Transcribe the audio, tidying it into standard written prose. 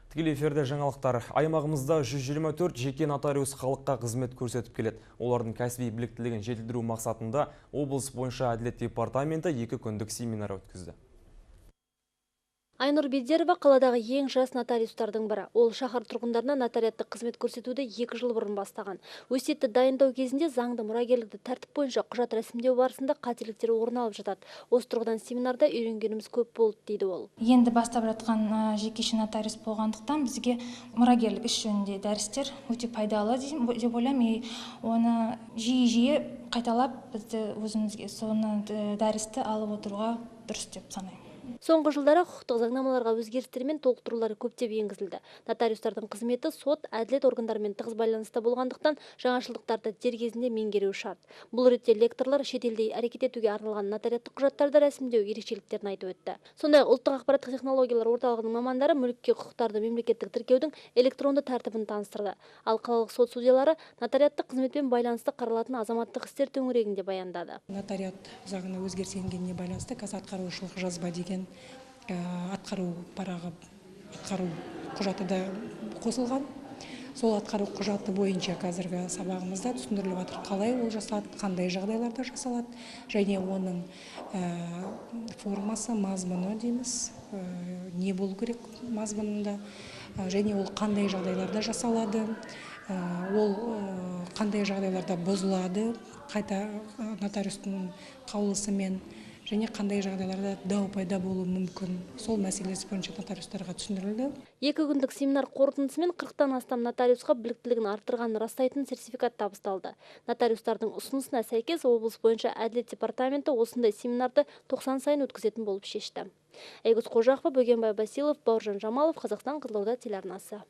Тікелей эфирде жаңалықтар. Аймағымызда 124 жеке нотариус халыққа қызмет көрсетіп келеді. Олардың кәсіби біліктілігін жетілдіру мақсатында облыс бойынша әділет департаменті 2 күндік семинар өткізді. Айнұр Бедерова қаладағы ең жас нотариустардың бірі. Ол шаһар тұрғындарына нотариаттық қызмет көрсетуді 2 жыл бұрын бастаған. Өсиетті дайындау кезінде заңды мұрагерлікті тәртіп бойынша құжат рәсімдеу барысында қателіктер орын алып жатады. Осы тұрғыдан семинарда үйренгеніміз көп болды, дейді ол. Енді бастап жатқан жекеше нотариус болғандықтан бізге мұрагерлік іс жөнінде дәрістер өте пайдалы деп ойлаймын. Оны жиі қайталап бізді өзімізге соны дәрісті алып отыруға дұрыс деп санаймын. Соңғы жылдары құқықтық заңнамаларға өзгерістер мен толықтырулар көптеп енгізілді. Нотариустардың қызметі сот, әділет органдарымен тығыз байланыста болғандықтан жаңашылдықтарды дер кезінде меңгеруі шарт. Бұл ретте лекторлар шетелде әрекет етуге арналған нотариаттық құжаттарды рәсімдеу ерекшеліктерін айтып өтті. Сондай-ақ ұлттық ақпараттық технологиялар орталығының мамандары мүлікке құқықтарды мемлекеттік тіркеудің электронды тәртібін таныстырды. Ал қалалық сот судьялары нотариаттық қызметпен байланысты қаралатын азаматтық істер төңірегінде баяндады. Нотариат заңына өзгеріс енгеніне байланысты қазір атқарушылық жазба деген атқару құжаты да қосылған. Сол атқару құжаты бойынша қазіргі сабағымызда түсіндіріліп жатыр, қалай ол жасалады, қандай жағдайларда жасалады, және оның формасы, мазмұны дейміз, не болу керек мазмұнында, және ол қандай жағдайларда жасалады, ол қандай жағдайларда бұзылады, қайта нотариустың қаулысымен, және қандай жағдайларда дау пайда болуы мүмкін. Сол мәселесі бойынша нотариустарға түсіндірілді. 2 күндік семинар қорытындысымен 40-тан астам нотариусқа біліктілігін арттырғанын растайтын сертификат табысталды. Нотариустардың ұсынысына сәйкес облыс бойынша әділет департаменті осындай семинарды 90 сайын өткізетін болып шешті. Айгүл Қожақова, Бөгенбай Басилов, Бауыржан Жамалов, Қазақстан Қызылорда телеарнасы.